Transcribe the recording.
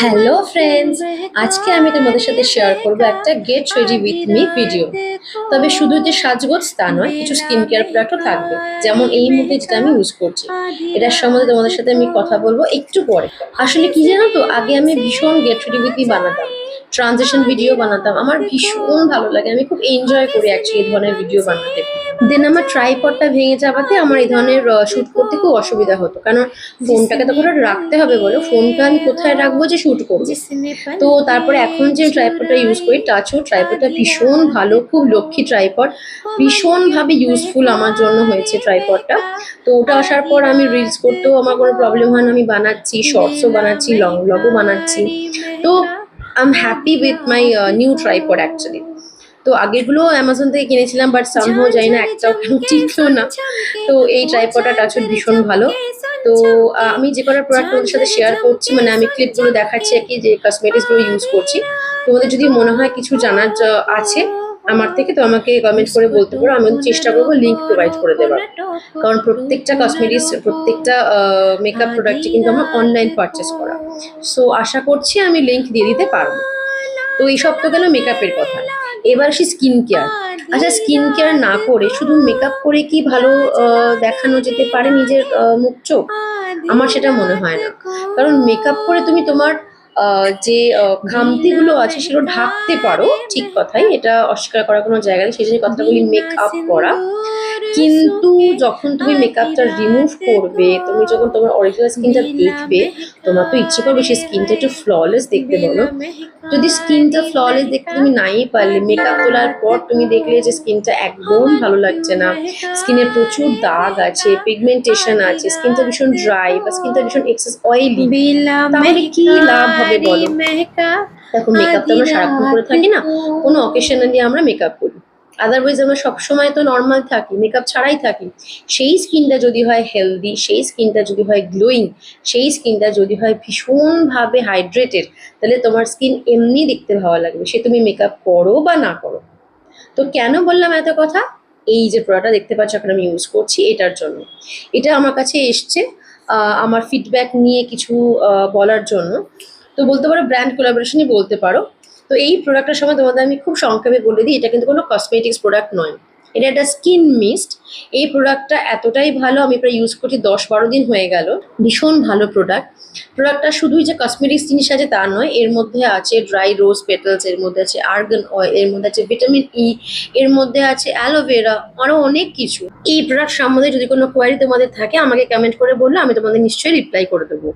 Hello friends, আজকে আমি তোমাদের সাথে শেয়ার করব একটা get ready with me video. তবে শুধু যে সাজগোজ তা নয়, কিছু স্কিন কেয়ার প্রোডাক্টও থাকবে, যেমন এই মুহূর্তে যেটা আমি ইউজ করছি। এটার সম্বন্ধে তোমাদের সাথে আমি কথা বলবো একটু পরে। আসলে কি জানো তো, আগে আমি ভীষণ গেট রেডি উইথ মি বানাতাম, ট্রানজিশন ভিডিও বানাতাম, আমার ভীষণ ভালো লাগে, আমি খুব এনজয় করি অ্যাকচুয়ালি এই ধরনের ভিডিও বানাতে। দেন আমার ট্রাইপডটা ভেঙে যাওয়াতে আমার এই ধরনের শুট করতে খুব অসুবিধা হতো, কারণ ফোনটাকে তো কোথাও রাখতে হবে, বলো ফোনটা আমি কোথায় রাখবো যে শুট করবো। তো তারপরে এখন যে ট্রাইপডটা ইউজ করি, টাচউড, ট্রাইপডটা ভীষণ ভালো, খুব লক্ষ্মী ট্রাইপড, ভীষণভাবে ইউজফুল আমার জন্য হয়েছে ট্রাইপডটা। তো ওটা আসার পর আমি রিলস করতেও আমার কোনো প্রবলেম হয় না, আমি বানাচ্ছি, শর্টসও বানাচ্ছি, লং ব্লগও বানাচ্ছি। তো I am happy with my new tripod actually. তো আগেরগুলো অ্যামাজন থেকে কিনেছিলাম, বাট সামহাও জানি না একটাও কেন টিকলো না। তো এই ট্রাইপডটা টাচউড ভীষণ ভালো। তো আমি যে কটা প্রোডাক্ট তোমাদের সাথে শেয়ার করছি, মানে আমি ক্লিপগুলো দেখাচ্ছি আর কি, যে কসমেটিক্সগুলো ইউজ করছি। তোমাদের যদি মনে হয় কিছু জানার আছে আমার থেকে, তো আমাকে কমেন্ট করে বলতে পারো, আমি চেষ্টা করবো লিঙ্ক প্রোভাইড করে দেওয়ার। কারণ প্রত্যেকটা কসমেটিক্স, প্রত্যেকটা মেকআপ প্রোডাক্টই কিন্তু আমার অনলাইন পারচেস করা। সো আশা করছি আমি লিঙ্ক দিয়ে দিতে পারবো। তো এইসব তো গেল মেকআপের কথা। এবার আসি স্কিন কেয়ার। আচ্ছা, স্কিন কেয়ার না করে শুধু মেকআপ করে কি ভালো দেখানো যেতে পারে নিজের মুখ চোখ? আমার সেটা মনে হয় না। কারণ মেকআপ করে তুমি তোমার যে খামতিগুলো আছে সেগুলো ঢাকতে পারো, ঠিক কথাই, এটা অস্বীকার করার কোনো জায়গা নেই, সেই জন্য কথাটা বলি মেকআপ করা। কিন্তু যখন তুমি মেকআপটা রিমুভ করবে, তুমি যখন তোমার অরিজিনাল স্কিনটা দেখবে, তোমার তো ইচ্ছে করবে সেই স্কিনটা একটু ফ্ললেস দেখতে, বলো। যদি স্কিনটা ফ্ললেস দেখতে তুমি নাই পারলে, মেকআপ তোলার পর তুমি দেখলে যে স্কিনটা একদম ভালো লাগছে না, স্কিনে প্রচুর দাগ আছে, পিগমেন্টেশন আছে, স্কিনটা ভীষণ ড্রাই বা স্কিনটা ভীষণ এক্সেস অয়েলি, তাহলে কি লাভ হবে বলো? দেখো, মেকআপ তো আমরা সারাক্ষণ করে থাকি না, কোনো অকেশনালি আমরা মেকআপ করি, আদারওয়াইজ আমরা সবসময় তো নর্মাল থাকি, মেকআপ ছাড়াই থাকি। সেই স্কিনটা যদি হয় হেলদি, সেই স্কিনটা যদি হয় গ্লোয়িং, সেই স্কিনটা যদি হয় ভীষণভাবে হাইড্রেটেড, তাহলে তোমার স্কিন এমনি দেখতে ভালো লাগবে, সে তুমি মেকআপ করো বা না করো। তো কেন বললাম এত কথা? এই যে প্রোডাক্টটা দেখতে পাচ্ছ এখন আমি ইউজ করছি, এটার জন্য। এটা আমার কাছে এসছে আমার ফিডব্যাক নিয়ে কিছু বলার জন্য। তো বলতে পারো ব্র্যান্ড কোলাবোরেশনই বলতে পারো। তো এই প্রোডাক্টের সময় তোমাদের আমি খুব সংক্ষেপে বলে দিই, এটা কিন্তু কোনো কসমেটিক্স প্রোডাক্ট নয়, এটা একটা স্কিন মিস্ট। এই প্রোডাক্টটা এতটাই ভালো, আমি প্রায় ইউজ করছি 10-12 দিন হয়ে গেল। ভীষণ ভালো প্রোডাক্ট। প্রোডাক্টটা শুধুই যে কসমেটিক্স জিনিস আছে তা নয়, এর মধ্যে আছে ড্রাই রোজ পেটালস, এর মধ্যে আছে আর্গান অয়েল, এর মধ্যে আছে ভিটামিন ই, এর মধ্যে আছে অ্যালোভেরা, আরো অনেক কিছু। এই প্রোডাক্ট সম্বন্ধে যদি কোনো কোয়ারি তোমাদের থাকে, আমাকে কমেন্ট করে বললে আমি তোমাদের নিশ্চয়ই রিপ্লাই করে দেবো।